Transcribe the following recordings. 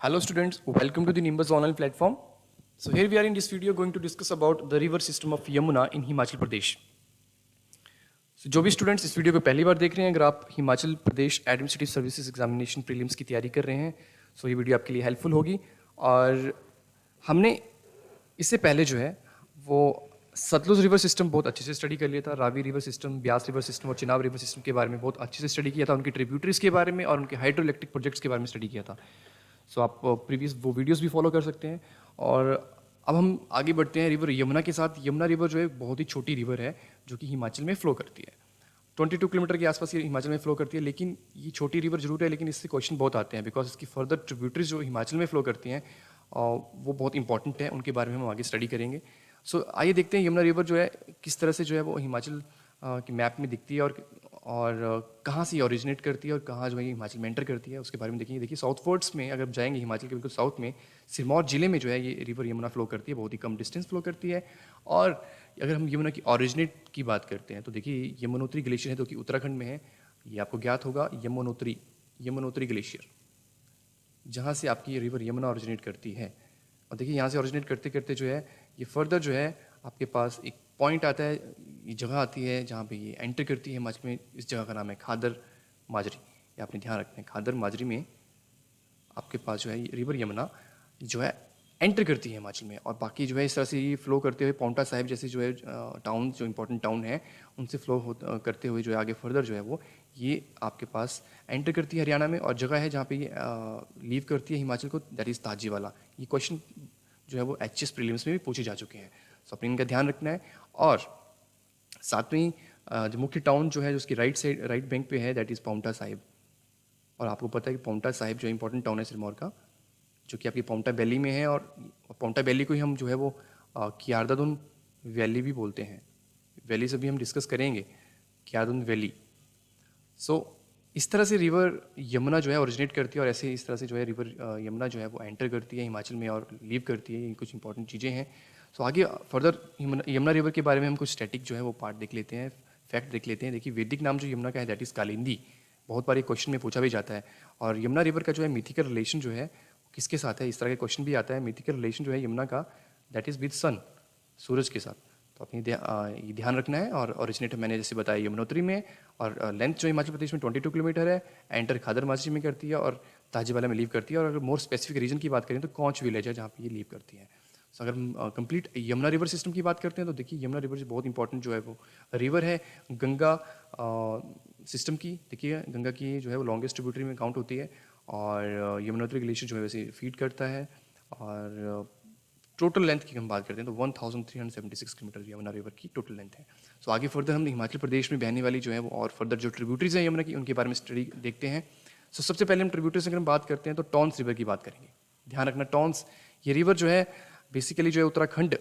Hello students, welcome to the Nimbus online platform. So here we are in this video going to discuss about the river system of Yamuna in Himachal Pradesh. So जो भी students इस video को पहली बार देख रहे हैं, अगर आप Himachal Pradesh administrative services examination prelims की तैयारी कर रहे हैं, सो ये वीडियो आपके लिए हेल्पफुल होगी। और हमने इससे पहले जो है वो सतलुज रिवर सिस्टम बहुत अच्छे से स्टडी कर लिया था, Ravi river system, Beas river system और चिनाब रिवर सिस्टम के बारे में बहुत अच्छे से स्टडी किया था, उनकी ट्रिब्यूटरीज के बारे में और उनके हाइड्रो इलेक्ट्रिक प्रोजेक्ट्स के बारे में स्टडी किया था। सो आप प्रीवियस वो वीडियोस भी फॉलो कर सकते हैं। और अब हम आगे बढ़ते हैं रिवर यमुना के साथ। यमुना रिवर जो है बहुत ही छोटी रिवर है जो कि हिमाचल में फ्लो करती है। 22 किलोमीटर के आसपास ये हिमाचल में फ्लो करती है, लेकिन ये छोटी रिवर जरूर है, लेकिन इससे क्वेश्चन बहुत आते हैं बिकॉज इसकी फर्दर ट्रिब्यूटरीज जो हिमाचल में फ्लो करती हैं वो बहुत इंपॉर्टेंट है, उनके बारे में हम आगे स्टडी करेंगे। सो आइए देखते हैं यमुना रिवर जो है किस तरह से जो है वो हिमाचल के मैप में दिखती है और कहाँ से ओरिजिनेट करती है और कहाँ जो है हिमाचल में एंटर करती है, उसके बारे में देखेंगे। देखिए साउथवर्ड्स में अगर जाएंगे हिमाचल के बिल्कुल साउथ में सिरमौर जिले में जो है ये रिवर यमुना फ्लो करती है, बहुत ही कम डिस्टेंस फ्लो करती है। और अगर हम यमुना की ओरिजिनेट की बात करते हैं तो देखिए यमुनोत्री ग्लेशियर है जो कि उत्तराखंड में है, ये आपको ज्ञात होगा। यमुनोत्री ग्लेशियर जहाँ से आपकी ये रिवर यमुना ओरिजिनेट करती है। और देखिए यहाँ से ओरिजिनेट करते करते जो है ये फर्दर जो है आपके पास एक पॉइंट आता है, ये जगह आती है जहाँ पे ये एंटर करती है हिमाचल में। इस जगह का नाम है खादर माजरी, ये आपने ध्यान रखना है। खादर माजरी में आपके पास जो है ये रिवर यमुना जो है एंटर करती है हिमाचल में। और बाकी जो है इस तरह से ये फ्लो करते हुए पाउंटा साहिब जैसे जो है टाउन जो इंपॉर्टेंट टाउन है उनसे फ्लो करते हुए जो है आगे फर्दर जो है वो ये आपके पास एंटर करती है हरियाणा में। और जगह है जहाँ पे ये लीव करती है हिमाचल को, दैट इज़ ताजीवाला। ये क्वेश्चन जो है वो एचएस प्रीलिम्स में भी पूछे जा चुके हैं, सो अपने इनका ध्यान रखना है। और साथ में जो मुख्य टाउन जो है जो उसकी राइट बैंक पे है दैट इज़ पाउंटा साहिब। और आपको पता है कि पाउंटा साहिब जो इंपॉर्टेंट टाउन है सिरमौर का, जो कि आपकी पाउंटा वैली में है। और पाउंटा वैली को ही हम जो है वो कियारदादुन वैली भी बोलते हैं। वैली से भी हम डिस्कस करेंगे, कियारदादुन वैली। सो इस तरह से रिवर यमुना जो है ओरिजिनेट करती है और ऐसे इस तरह से जो है रिवर यमुना जो है वो एंटर करती है हिमाचल में और लीव करती है। ये कुछ इंपॉर्टेंट चीज़ें हैं। सो आगे फर्दर यमुना रिवर के बारे में हम कुछ स्टैटिक जो है वो पार्ट देख लेते हैं, फैक्ट देख लेते हैं। देखिए वैदिक नाम जो यमुना का है दैट इज़ कालिंदी, बहुत बार ये क्वेश्चन में पूछा भी जाता है। और यमुना रिवर का जो है मिथिकल रिलेशन जो है किसके साथ है, इस तरह का क्वेश्चन भी आता है। मिथिकल रिलेशन जो है यमुना का दैट इज़ विद सन, सूरज के साथ। तो अपनी ये ध्यान रखना है। और ओरिजिनेट मैंने जैसे बताया यमुनोत्री में, और लेंथ जो हिमाचल प्रदेश में 22 किलोमीटर है। एंटर खादर माजरी में करती है और ताजीवाला में लीव करती है। और अगर मोर स्पेसिफिक रीजन की बात करें तो कौच विलेज है जहाँ पे ये लीव करती है। सो अगर हम कंप्लीट यमुना रिवर सिस्टम की बात करते हैं तो देखिए यमुना रिवर बहुत इंपॉर्टेंट जो है वो रिवर है गंगा सिस्टम की। देखिए गंगा की जो है वो लॉन्गेस्ट ट्रिब्यूटरी में काउंट होती है। और यमुनोत्री ग्लेशियर जो है वैसे फीड करता है। और टोटल लेंथ की हम बात करते हैं तो 1376 किलोमीटर यमुना रिवर की टोटल लेंथ है। सो आगे फर्दर हम हिमाचल प्रदेश में बहने वाली जो है वो और फर्दर जो ट्रिब्यूटरीज हैं यमुना की उनके बारे में स्टडी देखते हैं। सो सबसे पहले हम ट्रिब्यूटरीज की अगर हम बात करते हैं तो टॉन्स रिवर की बात करेंगे। ध्यान रखना टॉन्स ये रिवर जो है बेसिकली जो है उत्तराखंड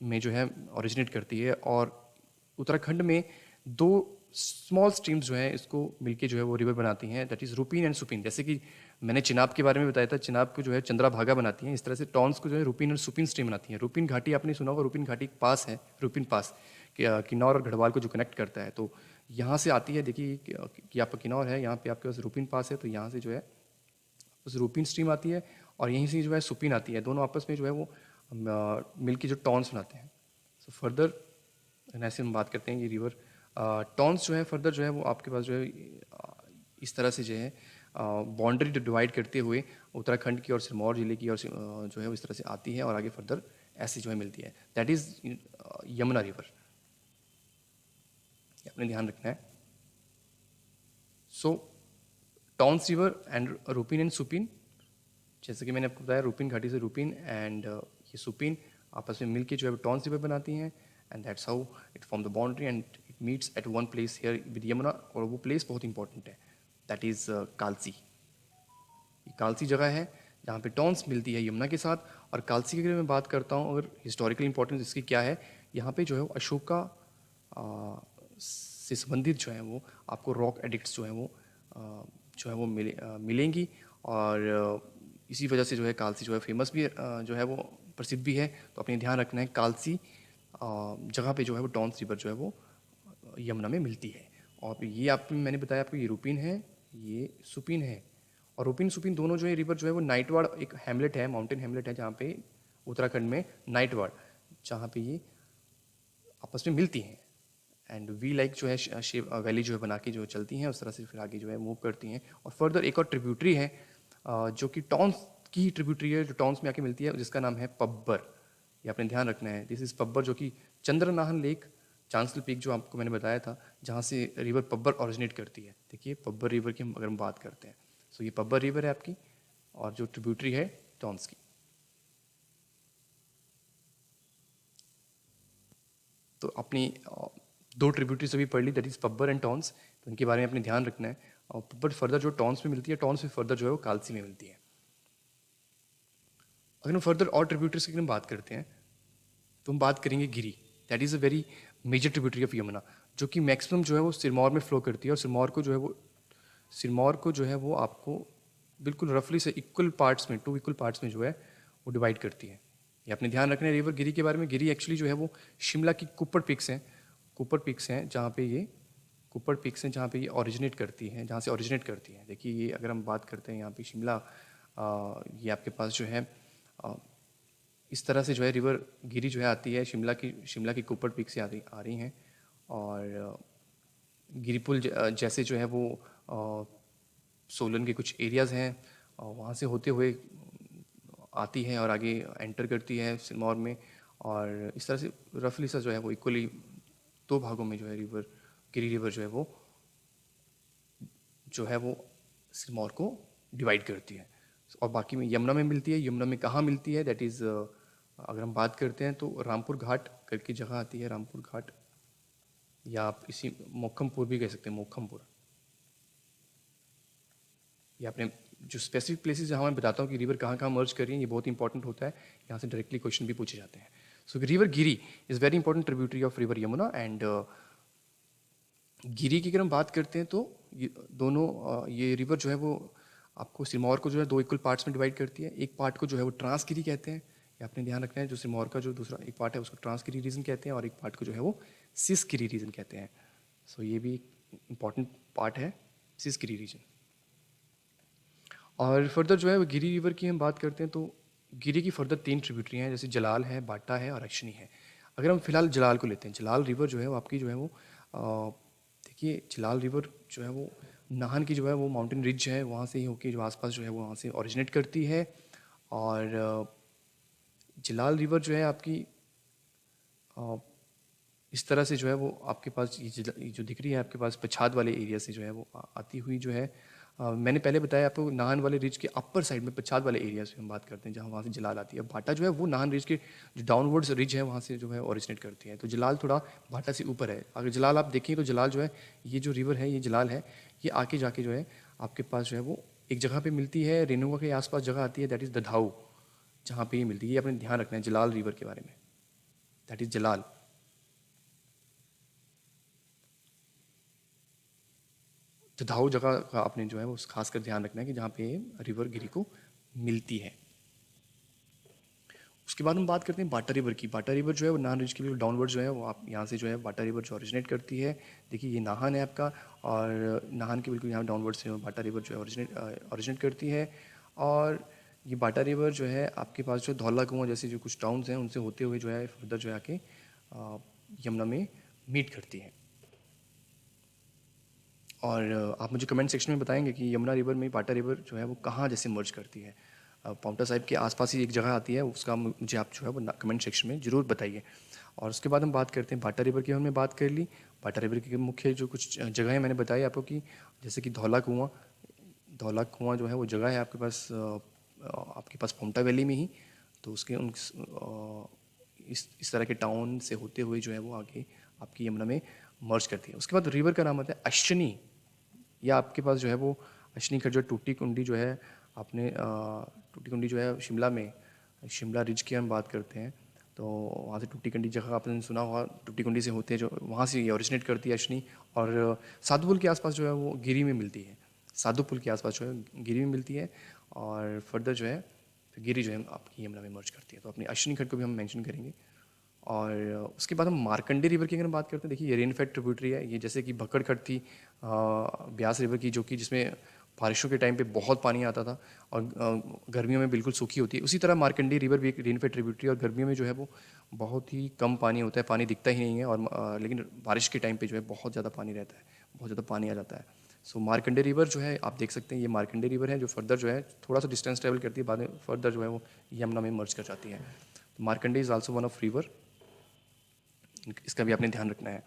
में जो है ओरिजिनेट करती है। और उत्तराखंड में दो स्मॉल स्ट्रीम्स जो है इसको मिलके जो है वो रिवर बनाती हैं, दैट इज़ रूपीन एंड सुपीन। जैसे कि मैंने चिनाब के बारे में बताया था, चिनाब को जो है चंद्राभागा बनाती हैं, इस तरह से टॉन्स को जो है रूपीन और सुपीन स्ट्रीम बनाती हैं। रूपीन घाटी आपने सुना होगा, रूपीन घाटी पास है, रूपीन पास किन्नौर और गढ़वाल को जो कनेक्ट करता है। तो यहाँ से आती है, देखिए कि आपका किन्नौर है, यहाँ पे आपके पास रूपीन पास है, तो यहाँ से जो है उस रूपीन स्ट्रीम आती है और यहीं से जो है सुपीन आती है। दोनों आपस में जो है वो मिल के जो टॉन्स बनाते हैं। सो फर्दर ऐसे हम बात करते हैं कि रिवर टॉन्स जो है फर्दर जो है वो आपके पास जो है इस तरह से जो है बाउंड्री डिवाइड करते हुए उत्तराखंड की और सिरमौर जिले की और जो है वो इस तरह से आती है और आगे फर्दर ऐसे जो है मिलती है, दैट इज़ यमुना रिवर। अपने ध्यान रखना है। सो Tons river and Rupin and Supin, जैसे कि मैंने आपको बताया रूपिन घाटी से रूपिन एंड ये सुपिन आपस में मिलके जो है टॉन्स रिवर बनाती हैं। And that's how it form the boundary and it meets eight one place here with Yamuna. और वो प्लेस बहुत इंपॉर्टेंट है, दैट इज़ कालसी। ये कालसी जगह है जहाँ पे टॉन्स मिलती है यमुना के साथ। और कालसी की अगर मैं बात करता हूँ, अगर हिस्टोरिकल इंपॉर्टेंस इसकी क्या है, यहाँ पे जो है अशोका से संबंधित जो है वो आपको रॉक एडिक्ट्स जो है वो जो है वो मिलेंगी। और इसी वजह से जो है कालसी जो है फेमस भी जो है वो प्रसिद्ध भी है। तो अपने ध्यान रखना है कालसी जगह पे जो है वो टॉन्स रिवर जो है वो यमुना में मिलती है। और ये आप मैंने बताया आपको ये रूपिन है, ये सुपिन है। और रुपिन सुपिन दोनों जो है रिवर जो है वो नाइटवाड़, एक हैमलेट है, माउंटेन हैमलेट है जहाँ पे उत्तराखंड में नाइटवाड़, जहाँ पे ये आपस में मिलती हैं। एंड वी लाइक जो है शेप वैली जो है बना के जो चलती हैं, उस तरह से फिर आगे जो है मूव करती हैं। और फर्दर एक और ट्रिब्यूटरी है जो कि टॉन्स की ट्रिब्यूटरी है, जो टॉन्स में आके मिलती है, जिसका नाम है पब्बर। ये आपने ध्यान रखना है, दिस इज पब्बर, जो कि चंद्रनाहन लेक, चांसल पीक जो आपको मैंने बताया था, जहाँ से रिवर पब्बर ओरिजिनेट करती है। देखिए पब्बर रिवर की अगर हम बात करते हैं, सो ये पब्बर रिवर है आपकी, और जो ट्रिब्यूटरी है टॉन्स की। तो अपनी दो ट्रिब्यूटरीज अभी पढ़ ली, that is Pabbar and Tons, तो इनके बारे में अपने ध्यान रखना है। और पब्बर फर्दर जो टॉन्स में मिलती है, टॉन्स में फर्दर जो है वो कालसी में मिलती है। अगर हम फर्दर और ट्रिब्यूटरीज की हम बात करते हैं, तो हम बात करेंगे Giri, that is a very major tributary of Yamuna, जो कि मैक्सिमम जो है वो सिरमौर में फ्लो करती है। और सिरमौर को जो है वो आपको बिल्कुल रफली से इक्वल पार्ट्स में, 2 इक्वल पार्ट्स में जो है वो डिवाइड करती है। ये आपने ध्यान रखना है रिवर गिरी के बारे में। गिरी एक्चुअली जो है वो शिमला की कुप्पड़ पिक्स हैं जहाँ पे ये ओरिजिनेट करती हैं, जहाँ से ओरिजिनेट करती हैं। देखिए ये अगर हम बात करते हैं यहाँ पे शिमला, ये आपके पास जो है इस तरह से जो है रिवर गिरी जो है आती है, शिमला की कुप्पड़ पीक से आ रही हैं। और गिरिपुल जैसे जो है वो सोलन के कुछ एरियाज़ हैं, वहाँ से होते हुए आती है और आगे एंटर करती है सिरमौर में। और इस तरह से रफली सा जो है वो इक्वली 2 भागों में जो है गिरी रिवर जो है वो सिरमौर को डिवाइड करती है। और बाकी में यमुना में मिलती है। यमुना में कहाँ मिलती है, दैट इज़ अगर हम बात करते हैं तो रामपुर घाट करके जगह आती है, रामपुर घाट, या आप इसी मोखमपुर भी कह सकते हैं, मोखमपुर। ये आपने जो स्पेसिफिक प्लेसेस जहाँ मैं बताता हूँ कि रिवर कहाँ कहाँ मर्ज कर रही है, ये बहुत इंपॉर्टेंट होता है, यहाँ से डायरेक्टली क्वेश्चन भी पूछे जाते हैं। So river Giri is very important tributary of river Yamuna. And Giri की अगर हम बात करते हैं तो ये रिवर जो है वो आपको सिरमौर को जो है 2 इक्वल पार्ट्स में डिवाइड करती है। एक पार्ट को जो है वो ट्रांसगिरी कहते हैं, ये आपने ध्यान रखना है। जो सिरमौर का जो दूसरा एक पार्ट है उसको ट्रांसगिरी रीजन कहते हैं, और एक पार्ट को जो है वो सिसगिरी रीजन कहते हैं। सो ये भी इंपॉर्टेंट पार्ट है, सिसगिरी रीजन। और फर्दर जो है वो गिरी रिवर की हम बात करते हैं तो गिरी की फर्दर 3 ट्रिब्यूटरी हैं, जैसे जलाल है, बाटा है और अश्विनी है। अगर हम फिलहाल जलाल को लेते हैं, जलाल रिवर जो है वो आपकी जो है वो देखिए जलाल रिवर जो है वो नाहन की जो है वो माउंटेन रिज है, वहाँ से ही होके जो आसपास जो है वो वहाँ से ओरिजिनेट करती है। और जलाल रिवर जो है आपकी इस तरह से जो है वो आपके पास ये जो दिख रही है आपके पास पछाद वाले एरिया से जो है वो आती हुई जो है मैंने पहले बताया आपको नाहन वाले रिज के अपर साइड में पछाद वाले एरिया से हम बात करते हैं, जहाँ वहाँ से जलाल आती है। बाटा जो है वो नाहन रिज के जो डाउनवर्ड्स रिज है वहाँ से जो है ओरिजिनेट करती है। तो जलाल थोड़ा बाटा से ऊपर है। अगर जलाल आप देखें तो जलाल जो है, ये जो रिवर है ये जलाल है, ये आके जाके जो है आपके पास जो है वो एक जगह पे मिलती है, रेणुका के आसपास जगह आती है, दैट इज़ दधाऊ, जहाँ पे ये मिलती है। ये अपने ध्यान रखना है जलाल रिवर के बारे में, दैट इज़ जलाल। दधाऊ जगह का आपने जो है वो खासकर ध्यान रखना है कि जहाँ पे रिवर गिरी को मिलती है। उसके बाद हम बात करते हैं बाटा रिवर की। बाटा रिवर जो है वो नाहन रिज के बिल्कुल डाउनवर्ड जो है वो आप यहाँ से जो है बाटा रिवर जो ओरिजिनेट करती है। देखिए ये नाहन है आपका, और नाहन के बिल्कुल यहाँ डाउनवर्ड से बाटा रिवर जो है ओरिजिनेट करती है। और ये बाटा रिवर जो है आपके पास जो धौला कुआं जैसे जो कुछ टाउन्स हैं उनसे होते हुए जो है फर्दर जो है आके यमुना में मीट करती है। और आप मुझे कमेंट सेक्शन में बताएंगे कि यमुना रिवर में बाटा रिवर जो है वो कहाँ जैसे मर्ज करती है। पाउंटा साहिब के आसपास ही एक जगह आती है, उसका मुझे आप जो है वो कमेंट सेक्शन में ज़रूर बताइए। और उसके बाद हम बात करते हैं बाटा रिवर की। हमने बात कर ली बाटा रिवर की मुख्य जो कुछ जगहें मैंने बताई आपको कि जैसे कि धौला कुआँ जो है वो जगह है आपके पास पाउंटा वैली में ही। तो उसके इस तरह के टाउन से होते हुए जो है वो आगे आपकी यमुना में मर्ज करती है। उसके बाद रिवर का नाम आता है अश्विनी, या आपके पास जो है वो अश्विनी खड्ड जो टूटी कुंडी जो है टूटी कुंडी जो है शिमला रिज की हम बात करते हैं तो वहाँ से टूटी कुंडी जगह आपने सुना होगा, टूटी कुंडी से होते हैं जो वहाँ से ये ओरिजिनेट करती है अश्विनी। और साधुपुल के आसपास जो है वो गिरी में मिलती है, साधुपुल के आसपास जो है गिरी में मिलती है। और फर्दर जो है गिरी जो है आपकी यमुना में मर्ज करती है। तो अपनी अश्विनी खड्ड को भी हम मेंशन करेंगे। और उसके बाद हम मार्कंडे रिवर की अगर बात करते हैं, देखिए ये रेन फेड ट्रिब्यूटरी है। ये जैसे कि भक्कड़ खड्ड थी ब्यास रिवर की, जो कि जिसमें बारिशों के टाइम पे बहुत पानी आता था और गर्मियों में बिल्कुल सूखी होती है। उसी तरह मार्कंडेय रिवर भी एक रेनफेड ट्रिब्यूटरी और गर्मियों में जो है वो बहुत ही कम पानी होता है, पानी दिखता ही नहीं है और लेकिन बारिश के टाइम पे जो है बहुत ज़्यादा पानी रहता है, बहुत ज़्यादा पानी आ जाता है। सो मार्कंडेय रिवर जो है आप देख सकते हैं, ये मार्कंडेय रिवर है जो फर्दर जो है थोड़ा सा डिस्टेंस ट्रेवल करती है, बाद में फर्दर जो है वो यमुना में मर्ज कर जाती है। Markandeya is also one of river, इसका भी आपने ध्यान रखना है।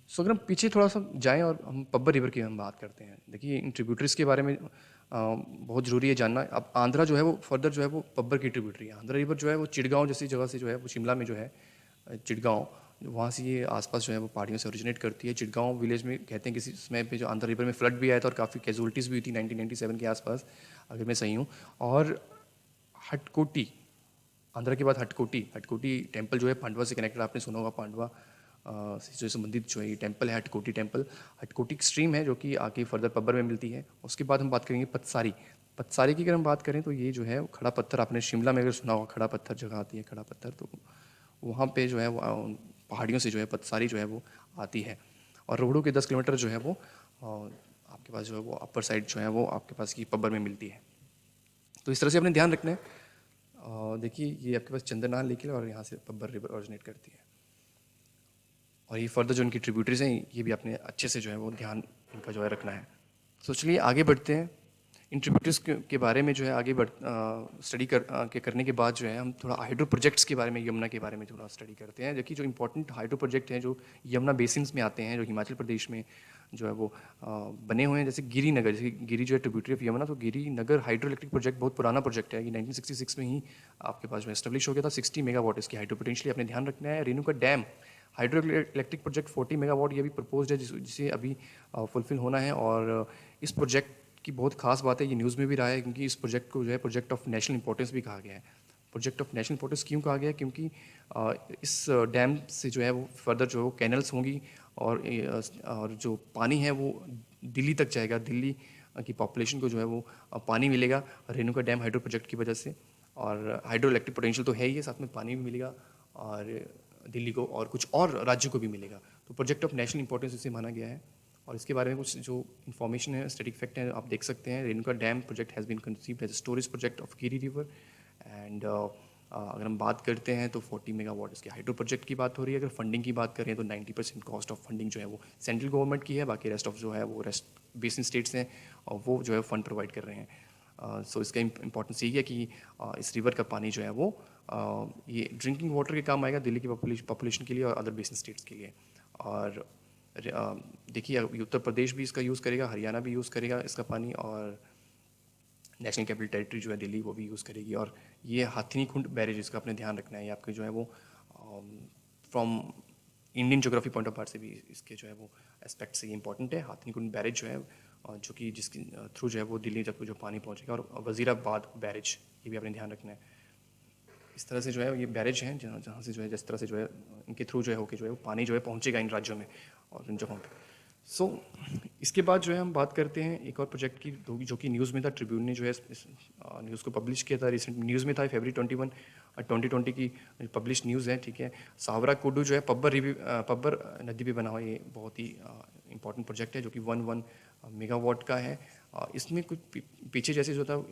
सो अगर हम पीछे थोड़ा सा जाएं और हम पब्बर रिवर की हम बात करते हैं, देखिए इन ट्रिब्यूटरीज के बारे में बहुत ज़रूरी है जानना। अब आंध्रा जो है वो फर्दर जो है वो पब्बर की ट्रिब्यूटरी है। आंध्रा रिवर जो है वो चिड़गांव जैसी जगह से जो है वो शिमला में जो है चिड़गांव, वहाँ से ये आसपास जो है वो पहाड़ियों से ओरिजिनेट करती है। चिड़गांव विलेज में कहते हैं किसी समय पे जो आंध्रा रिवर में फ्लड भी आया था और काफ़ी कैजुअलिटीज़ भी हुई थी 1997 के आसपास, अगर मैं सही हूँ। और हटकोटी, आंध्रा के बाद हटकोटी, हटकोटी टेम्पल जो है पांडवा से कनेक्टेड, आपने सुना होगा पांडवा से जो संबंधित जो है ये टेम्पल है हटकोटी टेम्पल। हटकोटी स्ट्रीम है जो कि आगे फर्दर पब्बर में मिलती है। उसके बाद हम बात करेंगे पतसारी। पतसारी की अगर हम बात करें तो ये जो है खड़ा पत्थर, आपने शिमला में अगर सुना होगा खड़ा पत्थर जगह आती है, खड़ा पत्थर, तो वहाँ पे जो है वो पहाड़ियों से जो है पतसारी जो है वो आती है। और रोहड़ू के 10 किलोमीटर जो है वो आपके पास जो है वो अपर साइड जो है वो आपके पास की पब्बर में मिलती है। तो इस तरह से अपने ध्यान रखना है। देखिए ये आपके पास चंद्रनाल लेक है और यहाँ से पब्बर रिवर ओरिजिनेट करती है। और ये फर्दर जो इनकी ट्रिब्यूटरीज हैं ये भी आपने अच्छे से जो है वो ध्यान इनका जो है रखना है। तो चलिए आगे बढ़ते हैं। इन ट्रिब्यूटरीज के बारे में जो है आगे स्टडी करने के बाद जो है हम थोड़ा हाइड्रो प्रोजेक्ट्स के बारे में, यमुना के बारे में थोड़ा स्टडी करते हैं। देखिए जो इंपॉर्टेंट हाइड्रो प्रोजेक्ट हैं जो यमुना बेसिन्स में आते हैं, जो हिमाचल प्रदेश में जो है वो बने हुए हैं, जैसे गिरी नगर, जैसे गिरी जो है ट्रिब्यूटरी ऑफ यमुना, तो गिरी नगर हाइड्रो इलेक्ट्रिक प्रोजेक्ट बहुत पुराना प्रोजेक्ट है। ये 1966 में ही आपके पास जो एस्टेब्लिश हो गया था। 60 मेगावाट इसकी हाइड्रो पोटेंशियल आपने ध्यान रखना है। Renuka dam hydro electric project 40 megawatt, ये भी प्रपोज्ड है जिसे अभी फुलफिल होना है। और इस प्रोजेक्ट की बहुत खास बात है, ये न्यूज़ में भी रहा है क्योंकि इस प्रोजेक्ट को जो है प्रोजेक्ट ऑफ नेशनल इंपॉर्टेंस भी कहा गया है। प्रोजेक्ट ऑफ नेशनल इंपॉर्टेंस क्यों कहा गया है? क्योंकि इस डैम से जो है वो फर्दर जो कैनल्स होंगी और जो पानी है वो दिल्ली तक जाएगा। दिल्ली की पॉपुलेशन को जो है वो पानी मिलेगा रेणुका डैम हाइड्रो प्रोजेक्ट की वजह से। और हाइड्रो इलेक्ट्रिक पोटेंशियल तो है ही है, साथ में पानी भी मिलेगा और दिल्ली को और कुछ और राज्यों को भी मिलेगा। तो प्रोजेक्ट ऑफ नेशनल इंपॉर्टेंस इसे माना गया है। और इसके बारे में कुछ जो इन्फॉर्मेशन है, स्टैटिक फैक्ट है, आप देख सकते हैं। Renuka dam project has been conceived as a storage project of Giri river. And अगर हम बात करते हैं तो 40 मेगावाट इसके हाइड्रो प्रोजेक्ट की बात हो रही है। अगर फंडिंग की बात करें तो 90% कॉस्ट ऑफ फंडिंग जो है वो सेंट्रल गवर्नमेंट की है, बाकी रेस्ट ऑफ जो है वो रेस्ट बेसिन स्टेट्स हैं और वो जो है फंड प्रोवाइड कर रहे हैं। सो इसका इंपॉर्टेंस यही है कि इस रिवर का पानी जो है वो ये ड्रिंकिंग वाटर के काम आएगा दिल्ली की पॉपुलेशन के लिए और अदर बेसिन स्टेट्स के लिए। और देखिए उत्तर प्रदेश भी इसका यूज़ करेगा, हरियाणा भी यूज़ करेगा इसका पानी, और नेशनल कैपिटल टेरिटरी जो है दिल्ली वो भी यूज़ करेगी। और ये हाथनी कुंड बैरेज, इसका अपने ध्यान रखना है। ये आपके जो है वो from Indian geography point of view से भी इसके जो है वो एस्पेक्ट से ये इंपॉर्टेंट है। हाथनी कुंड बैरेज जो है जो कि जिसके थ्रू जो है वो दिल्ली तक जो पानी पहुँचेगा। और वज़ीराबाद बैरेज, ये भी अपने ध्यान रखना है। इस तरह से जो है ये बैरेज हैं जहाँ से जो है जिस तरह से जो है इनके थ्रू जो है होके जो है वो पानी जो है पहुँचेगा इन राज्यों में और इन जगहों पे। सो इसके बाद जो है हम बात करते हैं एक और प्रोजेक्ट की जो कि न्यूज़ में था। ट्रिब्यून ने जो है इस न्यूज़ को पब्लिश किया था, रिसेंट न्यूज़ में था, फरवरी 21 2020 की पब्लिश न्यूज़ है, ठीक है। सावरा कुडू जो है पब्बर नदी पे बना हुआ ये बहुत ही इंपॉर्टेंट प्रोजेक्ट है जो कि 11 मेगावाट का है। इसमें कुछ पीछे जैसे जो था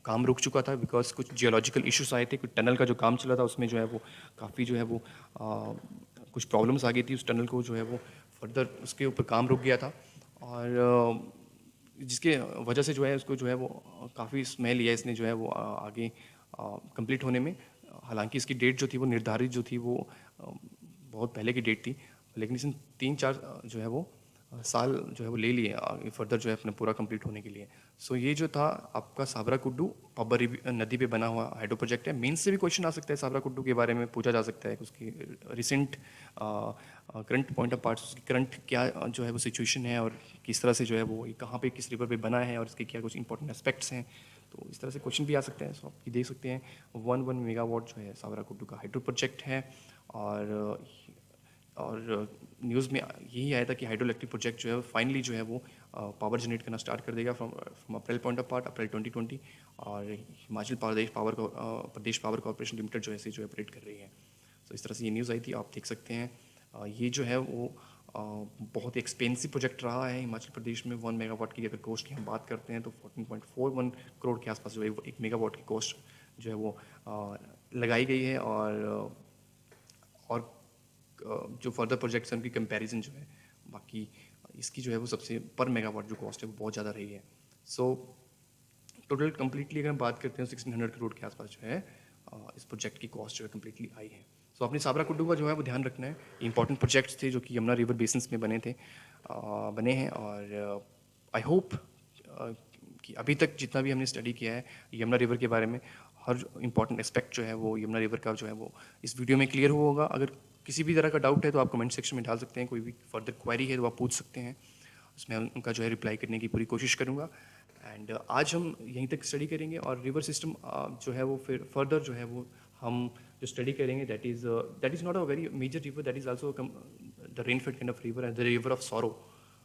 काम रुक चुका था बिकॉज कुछ जियोलॉजिकल इश्यूज आए थे, कुछ टनल का जो काम चला था उसमें जो है वो काफ़ी जो है वो कुछ प्रॉब्लम्स आ गई थी। उस टनल को जो है वो फर्दर उसके ऊपर काम रुक गया था और जिसके वजह से जो है उसको जो है वो काफ़ी समय लिया इसने जो है वो आगे कंप्लीट होने में। हालांकि इसकी डेट जो थी वो निर्धारित जो थी वो बहुत पहले की डेट थी, लेकिन इसने 3-4 जो है वो साल जो है वो ले लिए फर्दर जो है अपने पूरा कंप्लीट होने के लिए। सो ये जो था आपका साबरा कुड्डू पब्बर नदी पे बना हुआ हाइड्रो प्रोजेक्ट है। मेंस से भी क्वेश्चन आ सकता है साबरा कुड्डू के बारे में, पूछा जा सकता है कि उसकी recent current point of parts, उसकी करंट क्या जो है वो सिचुएशन है और किस तरह से जो है वो कहाँ पे किस रिवर पे बना है और इसके क्या कुछ इंपॉर्टेंट एस्पेक्ट्स हैं। तो इस तरह से क्वेश्चन भी आ सकते हैं। सो आप ये देख सकते हैं 11 मेगावाट जो है साबरा कुड्डू का हाइड्रो प्रोजेक्ट है। और न्यूज़ में यही आया था कि हाइड्रो इलेक्ट्रिक प्रोजेक्ट जो है फाइनली जो है वो पावर जनरेट करना स्टार्ट कर देगा from April point of part, April 2020। और Himachal Pradesh power corporation limited जो है इसे जो ऑपरेट कर रही है। तो इस तरह से ये न्यूज़ आई थी, आप देख सकते हैं। ये जो है वो बहुत एक्सपेंसिव प्रोजेक्ट रहा है हिमाचल प्रदेश में। 1 मेगावाट की अगर कॉस्ट की हम बात करते हैं तो 14.41 करोड़ के आसपास जो है वो 1 मेगावाट की कॉस्ट जो है वो लगाई गई है। और जो फर्दर प्रोजेक्ट्स हैं उनकी कंपैरिजन जो है बाकी इसकी जो है वो सबसे पर मेगावाट जो कॉस्ट है वो बहुत ज़्यादा रही है। सो टोटल कम्प्लीटली अगर हम बात करते हैं 1600 करोड़ के आसपास जो है इस प्रोजेक्ट की कॉस्ट जो है कम्प्लीटली आई है। सो अपने साबरा कुड्डू का जो है वो ध्यान रखना है। इंपॉर्टेंट प्रोजेक्ट्स थे जो कि यमुना रिवर बेसिन्स में बने हैं। और आई होप कि अभी तक जितना भी हमने स्टडी किया है यमुना रिवर के बारे में, हर इंपॉर्टेंट एस्पेक्ट जो है वो यमुना रिवर का जो है वो इस वीडियो में क्लियर हुआ होगा। अगर किसी भी तरह का डाउट है तो आप कमेंट सेक्शन में डाल सकते हैं। कोई भी फर्दर क्वेरी है तो आप पूछ सकते हैं, उसमें उनका जो है रिप्लाई करने की पूरी कोशिश करूँगा। एंड आज हम यहीं तक स्टडी करेंगे और रिवर सिस्टम जो है वो फिर फर्दर जो है वो हम जो स्टडी करेंगे that is not a very major river, that is also the rainfed kind of river and the river of sorrow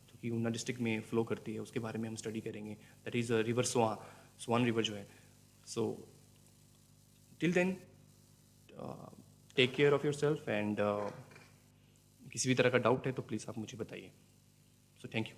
जो कि ऊना डिस्ट्रिक्ट में फ्लो करती है, उसके बारे में हम स्टडी करेंगे। That is river swan river जो है। So till then take care of yourself and किसी भी तरह का डाउट है तो प्लीज़ आप मुझे बताइए। So thank you.